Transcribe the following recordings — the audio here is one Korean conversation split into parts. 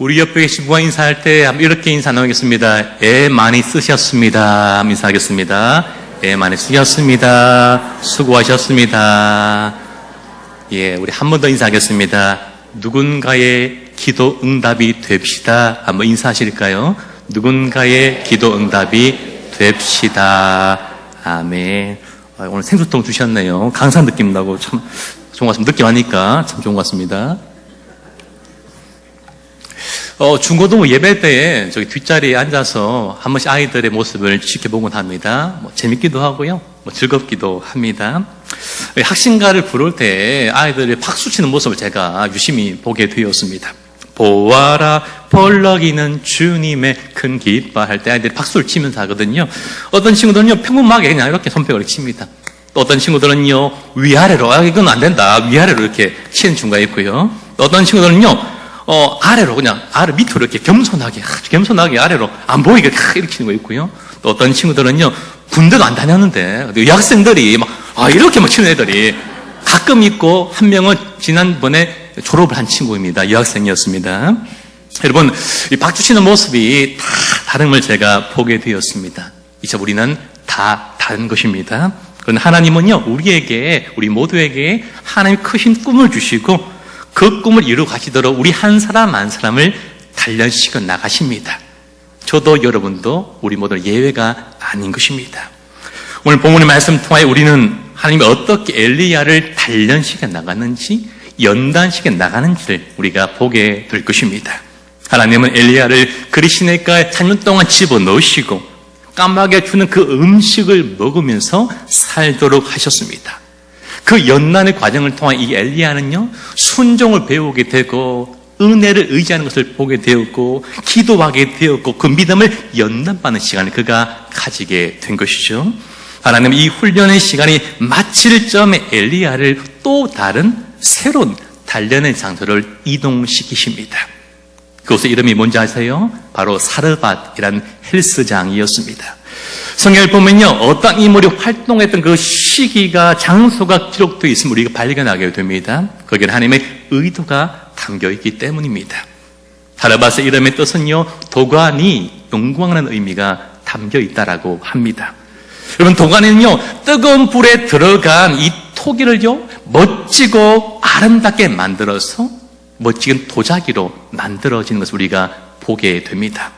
우리 옆에 계신 분과 인사할 때 이렇게 인사 나누겠습니다. 애 많이 쓰셨습니다. 인사하겠습니다. 애 많이 쓰셨습니다. 수고하셨습니다. 예, 우리 한 번 더 인사하겠습니다. 누군가의 기도 응답이 됩시다. 한번 인사하실까요? 누군가의 기도 응답이 됩시다. 아멘. 오늘 생수통 주셨네요. 강사 느낌 나고 참 좋은 것 같습니다. 느낌 하니까 참 좋은 것 같습니다. 중고등부 예배 때에 저기 뒷자리에 앉아서 한 번씩 아이들의 모습을 지켜보곤 합니다. 재밌기도 하고요. 즐겁기도 합니다. 학신가를 부를 때 아이들이 박수 치는 모습을 제가 유심히 보게 되었습니다. 보아라 벌럭이는 주님의 큰 기뻐 할 때 아이들이 박수를 치면서 하거든요. 어떤 친구들은요 평범하게 그냥 이렇게 손뼉을 칩니다. 또 어떤 친구들은요 위아래로 이건 안 된다 위아래로 이렇게 치는 친구가 있고요. 또 어떤 친구들은요 아래로 그냥 아래 밑으로 이렇게 겸손하게 아주 겸손하게 아래로 안 보이게 이렇게 치는 거 있고요. 또 어떤 친구들은요 군대도 안 다녔는데 여학생들이 막 이렇게 막 치는 애들이 가끔 있고, 한 명은 지난번에 졸업을 한 친구입니다. 여학생이었습니다. 여러분, 이 박수 치는 모습이 다 다른 걸 제가 보게 되었습니다. 이제 우리는 다 다른 것입니다. 그런데 하나님은요 우리 모두에게 하나님 크신 꿈을 주시고 그 꿈을 이루어 가시도록 우리 한 사람 한 사람을 단련시켜 나가십니다. 저도 여러분도 우리 모두 예외가 아닌 것입니다. 오늘 본문의 말씀 통하여 우리는 하나님이 어떻게 엘리야를 단련시켜 나가는지, 연단시켜 나가는지를 우리가 보게 될 것입니다. 하나님은 엘리야를 그리시네가에 3년 동안 집어넣으시고 까마귀가 주는 그 음식을 먹으면서 살도록 하셨습니다. 그 연단의 과정을 통한 이 엘리야는요 순종을 배우게 되고 은혜를 의지하는 것을 보게 되었고 기도하게 되었고 그 믿음을 연단받는 시간을 그가 가지게 된 것이죠. 하나님은 이 훈련의 시간이 마칠 점에 엘리야를 또 다른 새로운 단련의 장소를 이동시키십니다. 그곳의 이름이 뭔지 아세요? 바로 사르밧이라는 헬스장이었습니다. 성경을 보면요 어떤 인물이 활동했던 그 시기가 장소가 기록되어 있음을 우리가 발견하게 됩니다. 거기에 하나님의 의도가 담겨있기 때문입니다. 사르밧의 이름의 뜻은요 도관이 영광하는 의미가 담겨있다라고 합니다. 여러분, 도관에는요 뜨거운 불에 들어간 이 토기를요 멋지고 아름답게 만들어서 멋진 도자기로 만들어지는 것을 우리가 보게 됩니다.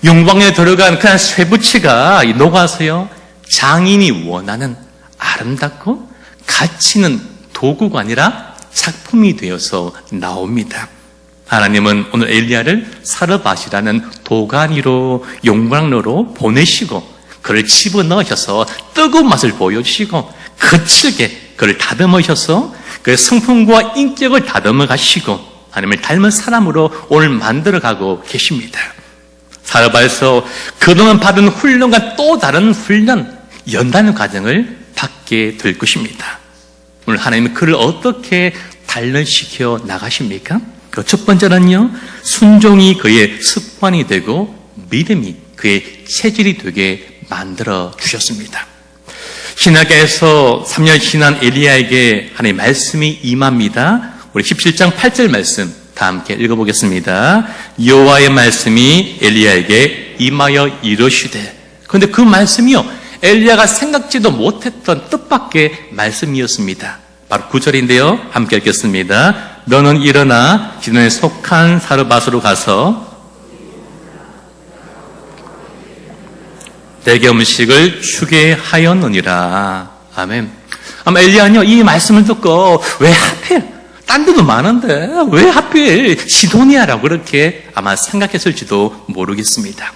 용광에 들어간 그 쇠붙이가 녹아서요 장인이 원하는 아름답고 가치 있는 도구가 아니라 작품이 되어서 나옵니다. 하나님은 오늘 엘리야를 사르밧이라는 도가니로 용광로로 보내시고 그를 집어넣으셔서 뜨거운 맛을 보여주시고 거칠게 그를 다듬으셔서 그의 성품과 인격을 다듬어 가시고 하나님을 닮은 사람으로 오늘 만들어가고 계십니다. 사르밧에서 그동안 받은 훈련과 또 다른 훈련, 연단의 과정을 받게 될 것입니다. 오늘 하나님은 그를 어떻게 단련시켜 나가십니까? 그 첫 번째는요, 순종이 그의 습관이 되고 믿음이 그의 체질이 되게 만들어 주셨습니다. 신학에서 3년 지난 엘리야에게 하나님의 말씀이 임합니다. 우리 17장 8절 말씀 다 함께 읽어보겠습니다. 여호와의 말씀이 엘리야에게 임하여 이르시되. 그런데 그 말씀이요 엘리야가 생각지도 못했던 뜻밖의 말씀이었습니다. 바로 9절인데요 함께 읽겠습니다. 너는 일어나 시돈에 속한 사르밧으로 가서 내게 음식을 주게 하였느니라. 아멘. 아마 엘리야는요 이 말씀을 듣고 왜 하필 딴 데도 많은데 왜 하필 시도니아라고 그렇게 아마 생각했을지도 모르겠습니다.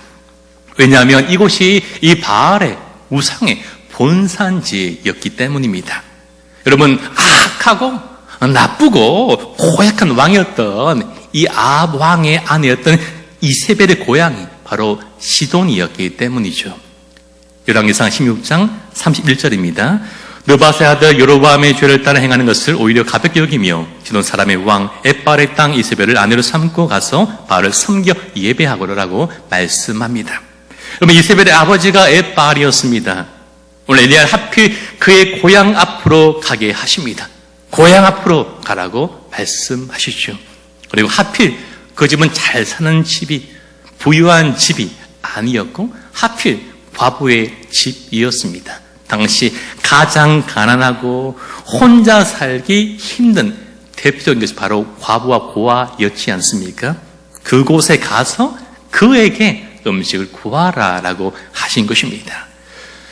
왜냐하면 이곳이 이 바알의 우상의 본산지였기 때문입니다. 여러분, 악하고 나쁘고 고약한 왕이었던 이 아합 왕의 아내였던 이세벨의 고향이 바로 시돈이었기 때문이죠. 열왕기상 16장 31절입니다. 느밧의 아들 여로보암의 죄를 따라 행하는 것을 오히려 가볍게 여기며 시돈 사람의 왕 엣바알의 땅 이세벨을 아내로 삼고 가서 바알을 섬겨 예배하고라라고 말씀합니다. 여러분, 이세벨의 아버지가 엣바알이었습니다. 오늘 엘리야를 하필 그의 고향 앞으로 가게 하십니다. 고향 앞으로 가라고 말씀하시죠. 그리고 하필 그 집은 잘 사는 집이, 부유한 집이 아니었고 하필 과부의 집이었습니다. 당시 가장 가난하고 혼자 살기 힘든 대표적인 것이 바로 과부와 고아였지 않습니까? 그곳에 가서 그에게 음식을 구하라라고 하신 것입니다.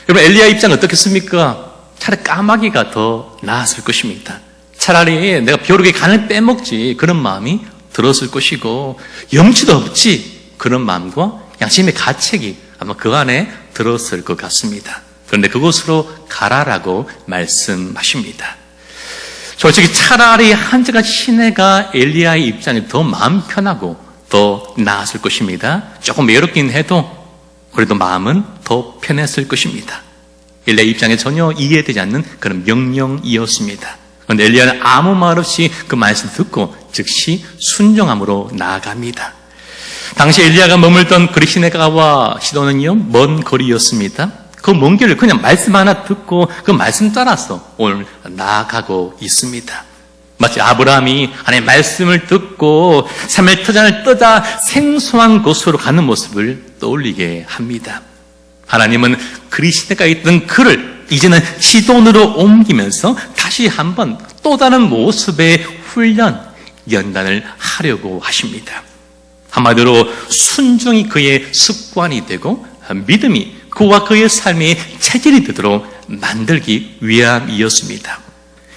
여러분, 엘리야 입장은 어떻겠습니까? 차라리 까마귀가 더 나았을 것입니다. 차라리 내가 벼룩의 간을 빼먹지 그런 마음이 들었을 것이고, 염치도 없지 그런 마음과 양심의 가책이 아마 그 안에 들었을 것 같습니다. 그런데 그곳으로 가라라고 말씀하십니다. 솔직히 차라리 한자가 시내가 엘리야의 입장이 더 마음 편하고 더 나았을 것입니다. 조금 외롭긴 해도 그래도 마음은 더 편했을 것입니다. 엘리야 입장에 전혀 이해되지 않는 그런 명령이었습니다. 그런데 엘리야는 아무 말 없이 그 말씀 듣고 즉시 순종함으로 나아갑니다. 당시 엘리야가 머물던 그리 시내가와 시돈은요, 먼 거리였습니다. 그 먼 길을 그냥 말씀 하나 듣고 그 말씀 따라서 오늘 나아가고 있습니다. 마치 아브라함이 하나님의 말씀을 듣고 삶의 터전을 떠다 생소한 곳으로 가는 모습을 떠올리게 합니다. 하나님은 그리 시내가에 있던 그를 이제는 시돈으로 옮기면서 다시 한번 또 다른 모습의 훈련, 연단을 하려고 하십니다. 한마디로 순종이 그의 습관이 되고 믿음이 그와 그의 삶의 체질이 되도록 만들기 위함이었습니다.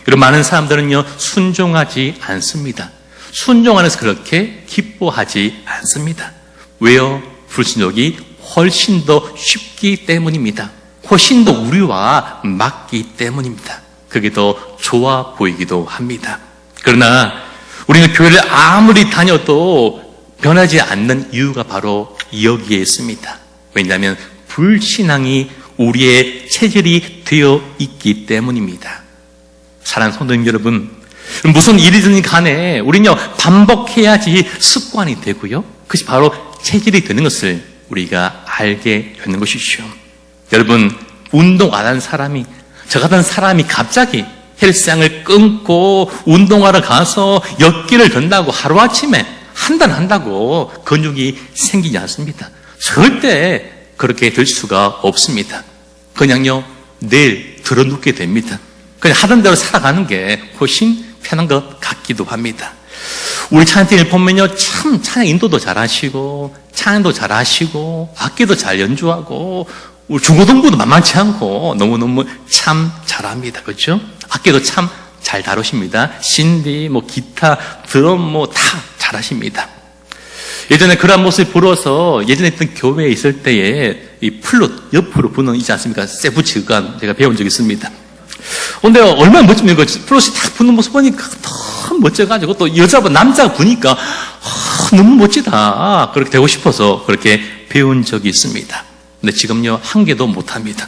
여러분, 많은 사람들은요, 순종하지 않습니다. 순종하면서 그렇게 기뻐하지 않습니다. 왜요? 불순종이 훨씬 더 쉽기 때문입니다. 훨씬 더 우리와 맞기 때문입니다. 그게 더 좋아 보이기도 합니다. 그러나 우리는 교회를 아무리 다녀도 변하지 않는 이유가 바로 여기에 있습니다. 왜냐하면 불신앙이 우리의 체질이 되어 있기 때문입니다. 사랑하는 성도님 여러분, 무슨 일이든 간에 우리는요, 반복해야지 습관이 되고요, 그것이 바로 체질이 되는 것을 우리가 알게 되는 것이죠. 여러분, 운동 안 한 사람이, 저 같은 사람이 갑자기 헬스장을 끊고 운동하러 가서 엿기를 든다고 하루아침에 한 달 한다고 근육이 생기지 않습니다. 절대 그렇게 될 수가 없습니다. 그냥요, 내일 들어눕게 됩니다. 그냥 하던 대로 살아가는 게 훨씬 편한 것 같기도 합니다. 우리 찬양팀을 보면요, 참 찬양 인도도 잘하시고 찬양도 잘하시고 악기도 잘 연주하고 우리 중고등부도 만만치 않고 너무너무 참 잘합니다. 그렇죠? 악기도 참 잘 다루십니다. 신디, 기타, 드럼 다 잘하십니다. 예전에 그런 모습을 보러서 예전에 있던 교회에 있을 때에 이 플룻 옆으로 부는 있지 않습니까? 세부치가 제가 배운 적이 있습니다. 근데 얼마나 멋집니까? 플룻이 딱 부는 모습 보니까 너무 멋져가지고 또 여자분 남자가 부니까 너무 멋지다. 그렇게 되고 싶어서 그렇게 배운 적이 있습니다. 근데 지금요, 한 개도 못합니다.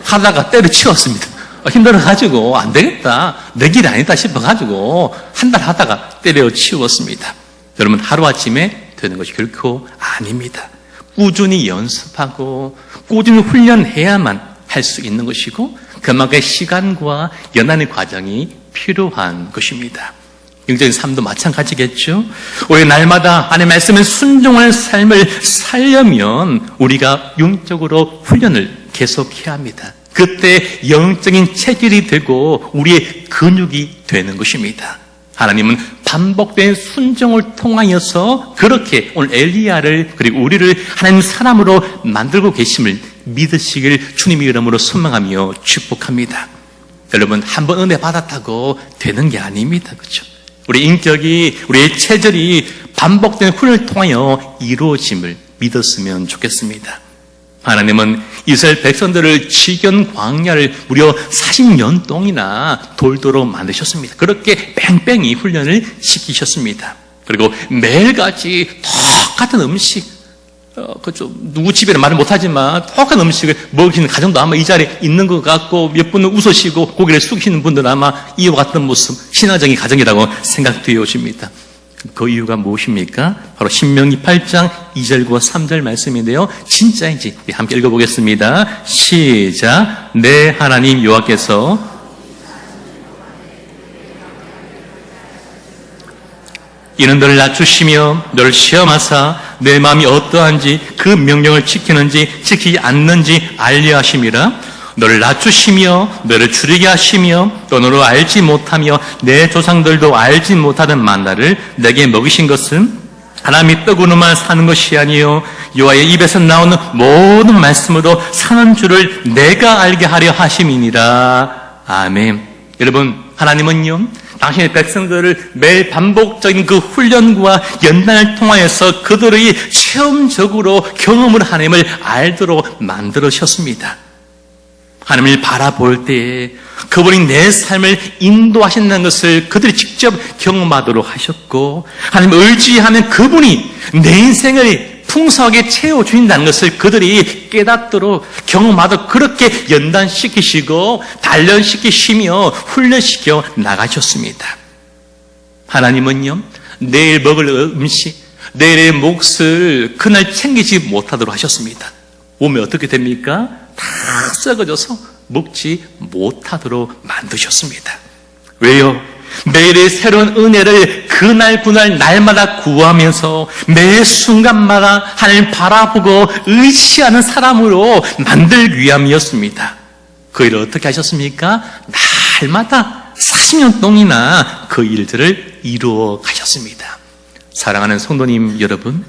하다가 때려치웠습니다. 힘들어가지고 안 되겠다, 내 길이 아니다 싶어가지고 한 달 하다가 때려치웠습니다. 여러분, 하루아침에 되는 것이 결코 아닙니다. 꾸준히 연습하고 꾸준히 훈련해야만 할 수 있는 것이고, 그만큼의 시간과 연한의 과정이 필요한 것입니다. 영적인 삶도 마찬가지겠죠. 우리 날마다 하나님의 말씀에 순종하는 삶을 살려면 우리가 영적으로 훈련을 계속해야 합니다. 그때 영적인 체질이 되고 우리의 근육이 되는 것입니다. 하나님은 반복된 순종을 통하여서 그렇게 오늘 엘리야를 그리고 우리를 하나님 사람으로 만들고 계심을 믿으시길 주님의 이름으로 소망하며 축복합니다. 여러분, 한번 은혜 받았다고 되는 게 아닙니다. 그렇죠? 우리 인격이, 우리의 체질이 반복된 훈련을 통하여 이루어짐을 믿었으면 좋겠습니다. 하나님은 이스라엘 백성들을 지견 광야를 무려 40년 동이나 돌도록 만드셨습니다. 그렇게 뺑뺑이 훈련을 시키셨습니다. 그리고 매일같이 똑같은 음식, 누구 집에는 말을 못하지만 똑같은 음식을 먹이시는 가정도 아마 이 자리에 있는 것 같고, 몇 분은 웃으시고 고개를 숙이시는 분들은 아마 이와 같은 모습, 신화적인 가정이라고 생각되어 오십니다. 그 이유가 무엇입니까? 바로 신명기 8장 2절과 3절 말씀인데요, 진짜인지 함께 읽어보겠습니다. 시작. 내 하나님 여호와께서 이는 너를 낮추시며 너를 시험하사 내 마음이 어떠한지 그 명령을 지키는지 지키지 않는지 알려 하심이라. 너를 낮추시며 너를 줄이게 하시며 또 너로 알지 못하며 내 조상들도 알지 못하던 만나를 내게 먹이신 것은 하나님이 떡으로만 사는 것이 아니요 여호와의 입에서 나오는 모든 말씀으로 사는 줄을 내가 알게 하려 하심이니라. 아멘. 여러분, 하나님은요 당신의 백성들을 매일 반복적인 그 훈련과 연단을 통하여서 그들의 체험적으로 경험을 하나님을 알도록 만들으셨습니다. 하나님을 바라볼 때에 그분이 내 삶을 인도하신다는 것을 그들이 직접 경험하도록 하셨고, 하나님 의지하면 그분이 내 인생을 풍성하게 채워주신다는 것을 그들이 깨닫도록 경험하도록 그렇게 연단시키시고 단련시키시며 훈련시켜 나가셨습니다. 하나님은요 내일 먹을 음식, 내일의 몫을 그날 챙기지 못하도록 하셨습니다. 오면 어떻게 됩니까? 다 썩어져서 먹지 못하도록 만드셨습니다. 왜요? 매일의 새로운 은혜를 그날 날마다 구하면서 매 순간마다 하나님을 바라보고 의지하는 사람으로 만들기 위함이었습니다. 그 일을 어떻게 하셨습니까? 날마다 40년 동안이나 그 일들을 이루어 가셨습니다. 사랑하는 성도님 여러분,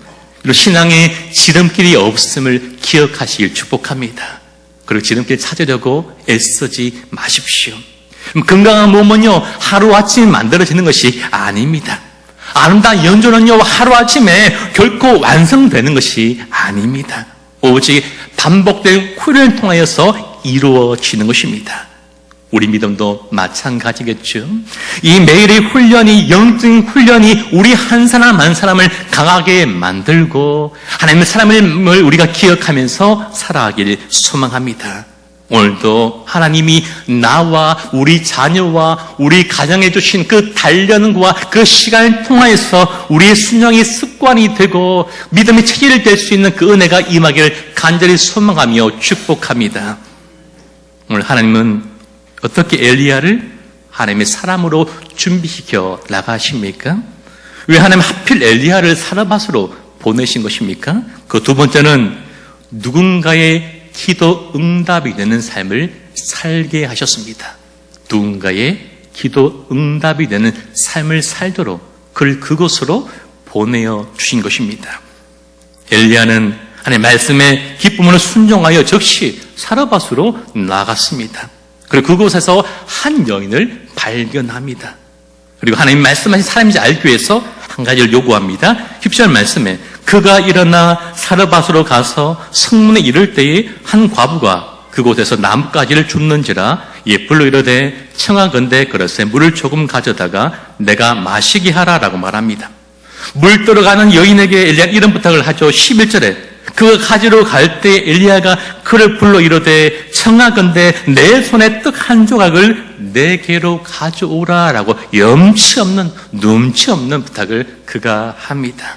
신앙에 지름길이 없음을 기억하시길 축복합니다. 그리고 지름길 찾으려고 애쓰지 마십시오. 건강한 몸은요 하루아침에 만들어지는 것이 아닙니다. 아름다운 연주는요 하루아침에 결코 완성되는 것이 아닙니다. 오직 반복된 훈련을 통하여서 이루어지는 것입니다. 우리 믿음도 마찬가지겠죠. 이 매일의 훈련이, 영적인 훈련이 우리 한 사람 한 사람을 강하게 만들고 하나님의 사람을 우리가 기억하면서 살아가기를 소망합니다. 오늘도 하나님이 나와 우리 자녀와 우리 가정에 주신 그 단련과 그 시간을 통하여서 우리의 순종이 습관이 되고 믿음의 체질이 될 수 있는 그 은혜가 임하기를 간절히 소망하며 축복합니다. 오늘 하나님은 어떻게 엘리야를 하나님의 사람으로 준비시켜 나가십니까? 왜 하나님 하필 엘리야를 사르밧으로 보내신 것입니까? 그 두 번째는 누군가의 기도 응답이 되는 삶을 살게 하셨습니다. 누군가의 기도 응답이 되는 삶을 살도록 그를 그곳으로 보내어 주신 것입니다. 엘리야는 하나님의 말씀에 기쁨으로 순종하여 즉시 사르밧으로 나갔습니다. 그리고 그곳에서 한 여인을 발견합니다. 그리고 하나님 말씀하신 사람인지 알기 위해서 한 가지를 요구합니다. 10절 말씀에 그가 일어나 사르밧으로 가서 성문에 이를 때에 한 과부가 그곳에서 나뭇가지를 줍는지라 이에 불러 이르되 청하건대 그릇에 물을 조금 가져다가 내가 마시게 하라라고 말합니다. 물 들어가는 여인에게 엘리야는 이런 부탁을 하죠. 11절에 그가 가지러 갈 때 엘리야가 그를 불러 이르되 청하건대 내 손에 떡 한 조각을 내게로 가져오라라고 염치 없는 눈치 없는 부탁을 그가 합니다.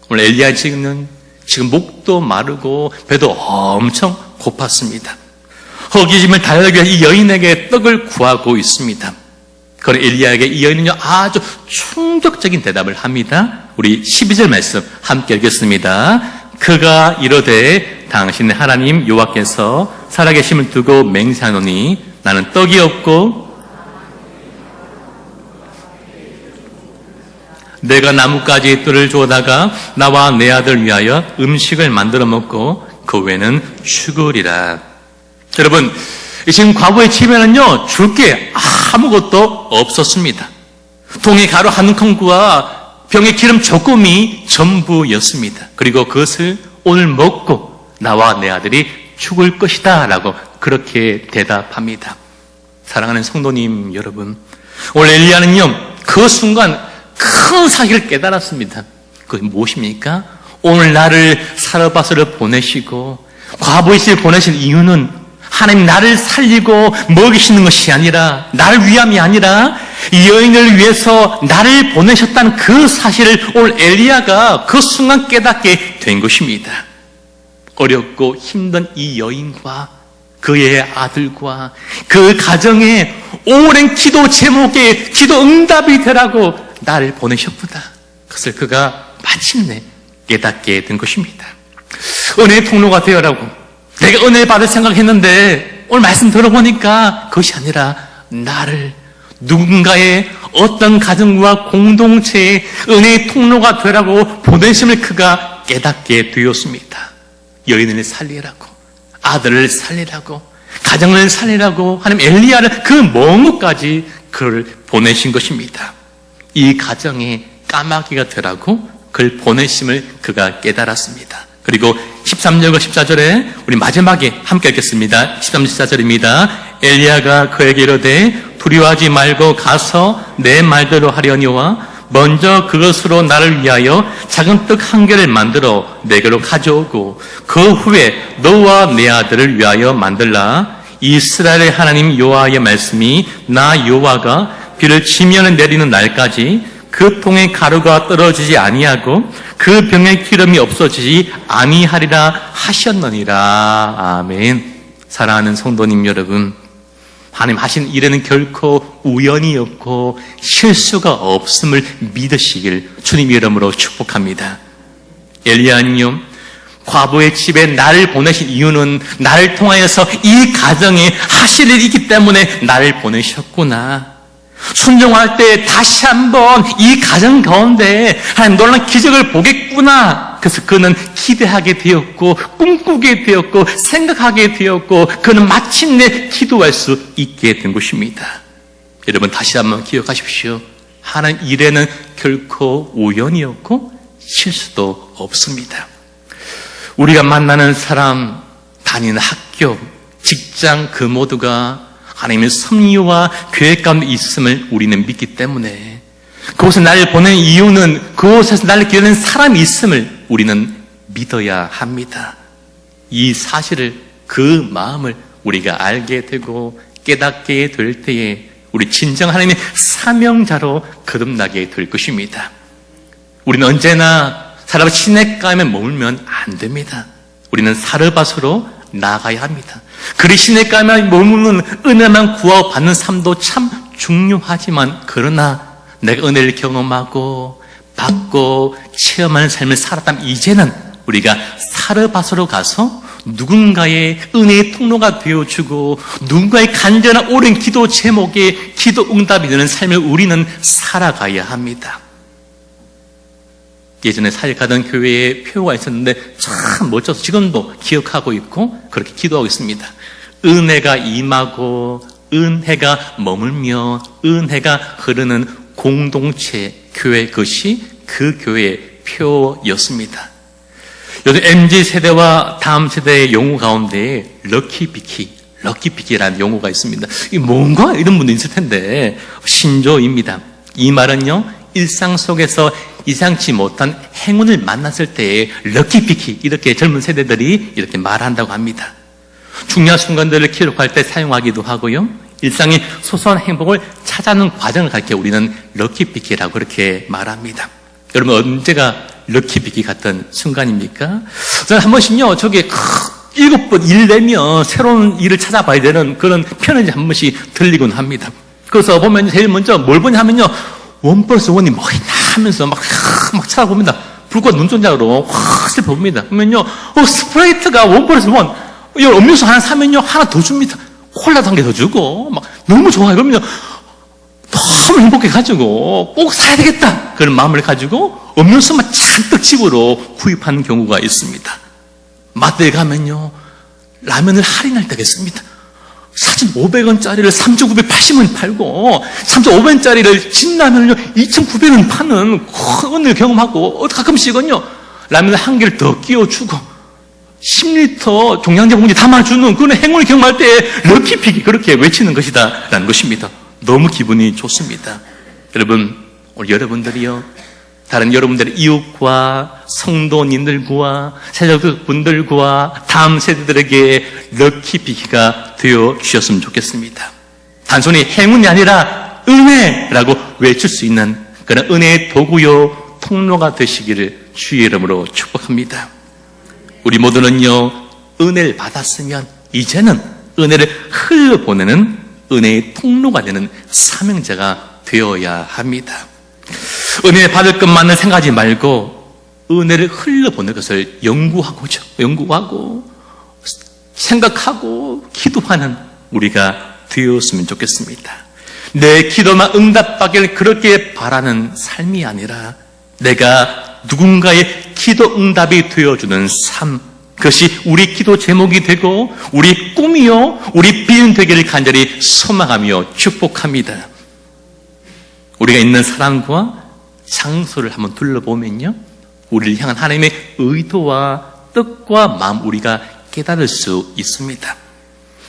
오늘 엘리야 지금 목도 마르고 배도 엄청 고팠습니다. 허기짐을 달래기 위해 이 여인에게 떡을 구하고 있습니다. 그런 엘리야에게 이 여인은요 아주 충격적인 대답을 합니다. 우리 12절 말씀 함께 읽겠습니다. 그가 이르되 당신의 하나님 여호와께서 살아계심을 두고 맹세하노니 나는 떡이 없고 내가 나뭇가지 뜰을 주어다가 나와 내 아들 위하여 음식을 만들어 먹고 그 외에는 죽으리라. 여러분, 지금 과부의 집에는요 줄 게 아무것도 없었습니다. 동의 가루 한 콩과 병에 기름 조금이 전부였습니다. 그리고 그것을 오늘 먹고 나와 내 아들이 죽을 것이다 라고 그렇게 대답합니다. 사랑하는 성도님 여러분, 오늘 엘리야는요 그 순간 큰 사실을 깨달았습니다. 그게 무엇입니까? 오늘 나를 사르밧으로 보내시고 과부의 집에 보내신 이유는 하나님 나를 살리고 먹이시는 것이 아니라, 나를 위함이 아니라 이 여인을 위해서 나를 보내셨다는 그 사실을 오늘 엘리야가 그 순간 깨닫게 된 것입니다. 어렵고 힘든 이 여인과 그의 아들과 그 가정에 오랜 기도 제목에 기도 응답이 되라고 나를 보내셨구나. 그것을 그가 마침내 깨닫게 된 것입니다. 은혜의 통로가 되어라고 내가 은혜 받을 생각했는데 오늘 말씀 들어보니까 그것이 아니라 나를 누군가의 어떤 가정과 공동체의 은혜의 통로가 되라고 보내심을 그가 깨닫게 되었습니다. 여인을 살리라고, 아들을 살리라고, 가정을 살리라고 하나님 엘리야를 그 먼 곳까지 그를 보내신 것입니다. 이 가정에 까마귀가 되라고 그를 보내심을 그가 깨달았습니다. 그리고 13절과 14절에 우리 마지막에 함께 읽겠습니다. 13절 14절입니다. 엘리야가 그에게 이르되 두려워하지 말고 가서 내 말대로 하려니와 먼저 그것으로 나를 위하여 작은 떡 한 개를 만들어 내게로 가져오고 그 후에 너와 내 아들을 위하여 만들라. 이스라엘의 하나님 여호와의 말씀이 나 여호와가 비를 지면에 내리는 날까지 그 통에 가루가 떨어지지 아니하고 그 병에 기름이 없어지지 아니하리라 하셨느니라. 아멘. 사랑하는 성도님 여러분, 하나님 하신 일에는 결코 우연이 없고 실수가 없음을 믿으시길 주님 이름으로 축복합니다. 엘리야는요, 과부의 집에 나를 보내신 이유는 나를 통하여서 이 가정에 하실 일이 있기 때문에 나를 보내셨구나. 순종할 때 다시 한번 이 가정 가운데 하나님 놀라운 기적을 보겠구나. 그래서 그는 기대하게 되었고 꿈꾸게 되었고 생각하게 되었고 그는 마침내 기도할 수 있게 된 것입니다. 여러분 다시 한번 기억하십시오. 하나님 일에는 결코 우연이 없고 실수도 없습니다. 우리가 만나는 사람, 다니는 학교, 직장 그 모두가 하나님의 섭리와 계획 가운데 있음을 우리는 믿기 때문에 그곳에 나를 보낸 이유는 그곳에서 나를 기다리는 사람이 있음을 우리는 믿어야 합니다. 이 사실을, 그 마음을 우리가 알게 되고 깨닫게 될 때에 우리 진정 하나님의 사명자로 거듭나게 될 것입니다. 우리는 언제나 사람 시냇가에 머물면 안 됩니다. 우리는 사르밧으로 나아가야 합니다. 그리 시냇가에 머무는 은혜만 구하고 받는 삶도 참 중요하지만 그러나 내가 은혜를 경험하고 받고 체험하는 삶을 살았다면 이제는 우리가 사르밧으로 가서 누군가의 은혜의 통로가 되어주고 누군가의 간절한 오랜 기도 제목에 기도 응답이 되는 삶을 우리는 살아가야 합니다. 예전에 사역하던 교회에 표가 있었는데 참 멋져서 지금도 기억하고 있고 그렇게 기도하고 있습니다. 은혜가 임하고 은혜가 머물며 은혜가 흐르는 공동체 교회, 그것이 그 교회의 표였습니다. 요즘 MZ세대와 다음 세대의 용어 가운데 럭키피키라는 용어가 있습니다. 이게 뭔가 이런 분도 있을 텐데 신조입니다. 이 말은요, 일상 속에서 예상치 못한 행운을 만났을 때에 럭키피키, 이렇게 젊은 세대들이 이렇게 말한다고 합니다. 중요한 순간들을 기록할 때 사용하기도 하고요, 일상의 소소한 행복을 찾아내는 과정을 가르쳐 우리는 럭키피키라고 그렇게 말합니다. 여러분 언제가 럭키피키 같은 순간입니까? 저는 한 번씩요, 저게 7번 일 내면 새로운 일을 찾아봐야 되는 그런 편지 한 번씩 들리곤 합니다. 그래서 보면 제일 먼저 뭘 보냐 하면요, 1+1이 뭐 있나 하면서 막 찾아봅니다. 불과 눈동자로 확 살펴봅니다. 그러면요, 스프라이트가 1+1, 이 음료수 하나 사면요, 하나 더 줍니다. 콜라도 한 개 더 주고, 막 너무 좋아요. 그러면요, 너무 행복해가지고 꼭 사야 되겠다, 그런 마음을 가지고 음료수만 잔뜩 집으로 구입하는 경우가 있습니다. 마트에 가면요, 라면을 할인할 때가 있습니다. 4,500원짜리를 3,980원 팔고 3,500원짜리를 진라면을요 2,900원 파는 그걸 경험하고, 가끔씩은요 라면을 한 개를 더 끼워주고 10리터 종량제 봉지 담아주는 그런 행운을 경험할 때 럭키픽이 그렇게 외치는 것이다 라는 것입니다. 너무 기분이 좋습니다. 여러분, 오늘 여러분들이요, 다른 여러분들의 이웃과 성도님들과 세력분들과 다음 세대들에게 럭키피키가 되어 주셨으면 좋겠습니다. 단순히 행운이 아니라 은혜라고 외칠 수 있는 그런 은혜의 도구요 통로가 되시기를 주의 이름으로 축복합니다. 우리 모두는요, 은혜를 받았으면 이제는 은혜를 흘려보내는 은혜의 통로가 되는 사명자가 되어야 합니다. 은혜 받을 것만을 생각하지 말고 은혜를 흘려보는 것을 연구하고 생각하고 기도하는 우리가 되었으면 좋겠습니다. 내 기도만 응답받기를 그렇게 바라는 삶이 아니라 내가 누군가의 기도 응답이 되어주는 삶, 그것이 우리 기도 제목이 되고 우리 꿈이요 우리 비전 되기를 간절히 소망하며 축복합니다. 우리가 있는 사람과 장소를 한번 둘러보면요, 우리를 향한 하나님의 의도와 뜻과 마음 우리가 깨달을 수 있습니다.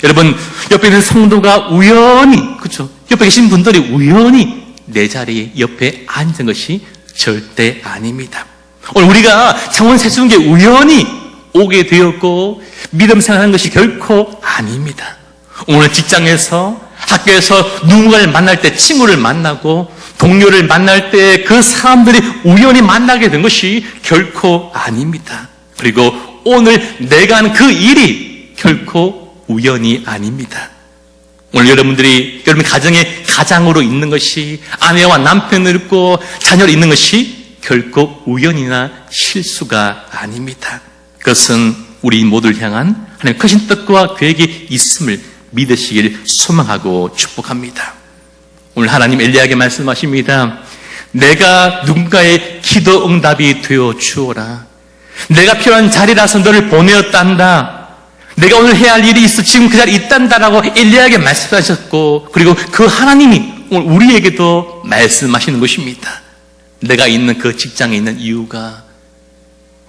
여러분, 옆에 있는 성도가 우연히, 그렇죠? 옆에 계신 분들이 우연히 내 자리 옆에 앉은 것이 절대 아닙니다. 오늘 우리가 창원 세수교에 우연히 오게 되었고 믿음 생활하는 것이 결코 아닙니다. 오늘 직장에서, 학교에서 누군가를 만날 때, 친구를 만나고 동료를 만날 때 그 사람들이 우연히 만나게 된 것이 결코 아닙니다. 그리고 오늘 내가 하는 그 일이 결코 우연이 아닙니다. 오늘 여러분 가정에 가장으로 있는 것이, 아내와 남편을 있고 자녀를 있는 것이 결코 우연이나 실수가 아닙니다. 그것은 우리 모두를 향한 하나님의 크신 뜻과 계획이 있음을 믿으시길 소망하고 축복합니다. 오늘 하나님 엘리야에게 말씀하십니다. 내가 누군가의 기도 응답이 되어 주어라. 내가 필요한 자리라서 너를 보내었단다. 내가 오늘 해야 할 일이 있어 지금 그 자리에 있단다라고 엘리야에게 말씀하셨고, 그리고 그 하나님이 오늘 우리에게도 말씀하시는 것입니다. 내가 있는 그 직장에 있는 이유가,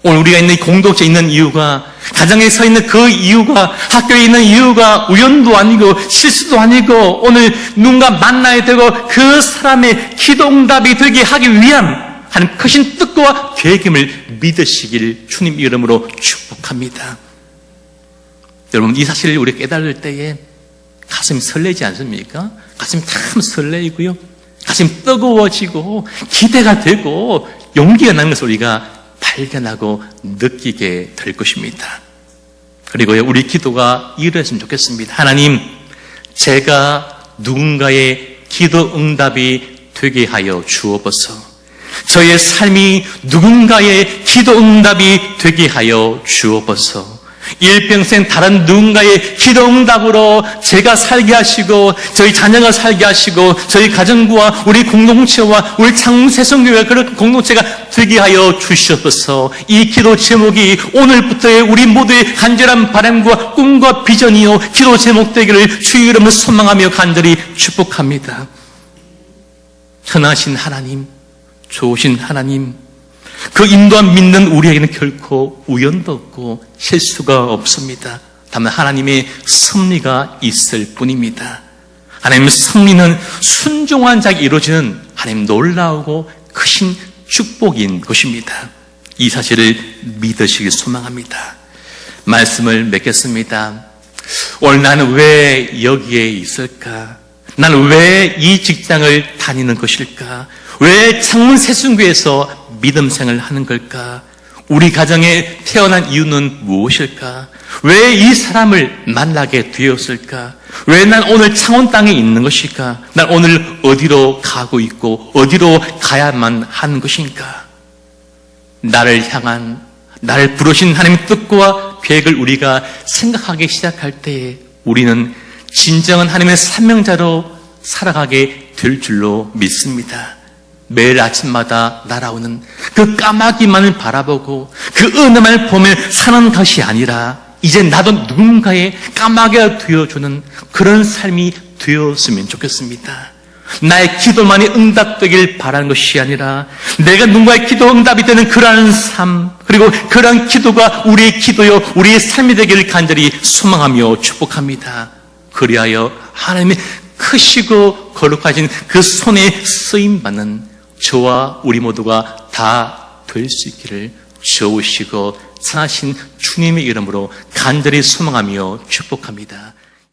오늘 우리가 있는 공동체에 있는 이유가, 가정에 서 있는 그 이유가, 학교에 있는 이유가 우연도 아니고 실수도 아니고 오늘 누군가 만나야 되고 그 사람의 기도 응답이 되게 하기 위한 하나님 크신 뜻과 계획임을 믿으시길 주님 이름으로 축복합니다. 여러분, 이 사실을 우리가 깨달을 때에 가슴이 설레지 않습니까? 가슴이 참 설레이고요, 가슴이 뜨거워지고 기대가 되고 용기가 나는 것을 우리가 발견하고 느끼게 될 것입니다. 그리고요, 우리 기도가 이랬으면 좋겠습니다. 하나님, 제가 누군가의 기도 응답이 되게 하여 주옵소서. 저의 삶이 누군가의 기도 응답이 되게 하여 주옵소서. 일평생 다른 누군가의 기도 응답으로 제가 살게 하시고 저희 자녀가 살게 하시고 저희 가정과 우리 공동체와 우리 창세성교회가 그런 공동체가 되게 하여 주시옵소서. 이 기도 제목이 오늘부터의 우리 모두의 간절한 바람과 꿈과 비전이요 기도 제목 되기를 주의 이름으로 소망하며 간절히 축복합니다. 선하신 하나님, 좋으신 하나님, 그 인도함 믿는 우리에게는 결코 우연도 없고 실수가 없습니다. 다만 하나님의 섭리가 있을 뿐입니다. 하나님의 섭리는 순종한 자에게 이루어지는 하나님 놀라우고 크신 축복인 것입니다. 이 사실을 믿으시길 소망합니다. 말씀을 맺겠습니다. 오늘 나는 왜 여기에 있을까? 나는 왜 이 직장을 다니는 것일까? 왜 창문 세순교에서 믿음 생활을 하는 걸까? 우리 가정에 태어난 이유는 무엇일까? 왜 이 사람을 만나게 되었을까? 왜 난 오늘 창원 땅에 있는 것일까? 난 오늘 어디로 가고 있고 어디로 가야만 하는 것인가? 나를 향한, 나를 부르신 하나님의 뜻과 계획을 우리가 생각하기 시작할 때에 우리는 진정한 하나님의 사명자로 살아가게 될 줄로 믿습니다. 매일 아침마다 날아오는 그 까마귀만을 바라보고 그 은혜만을 보며 사는 것이 아니라 이제 나도 누군가의 까마귀가 되어주는 그런 삶이 되었으면 좋겠습니다. 나의 기도만이 응답되길 바라는 것이 아니라 내가 누군가의 기도 응답이 되는 그러한 삶, 그리고 그러한 기도가 우리의 기도요 우리의 삶이 되기를 간절히 소망하며 축복합니다. 그리하여 하나님의 크시고 거룩하신 그 손에 쓰임받는 저와 우리 모두가 다 될 수 있기를 좋으시고 선하신 주님의 이름으로 간절히 소망하며 축복합니다.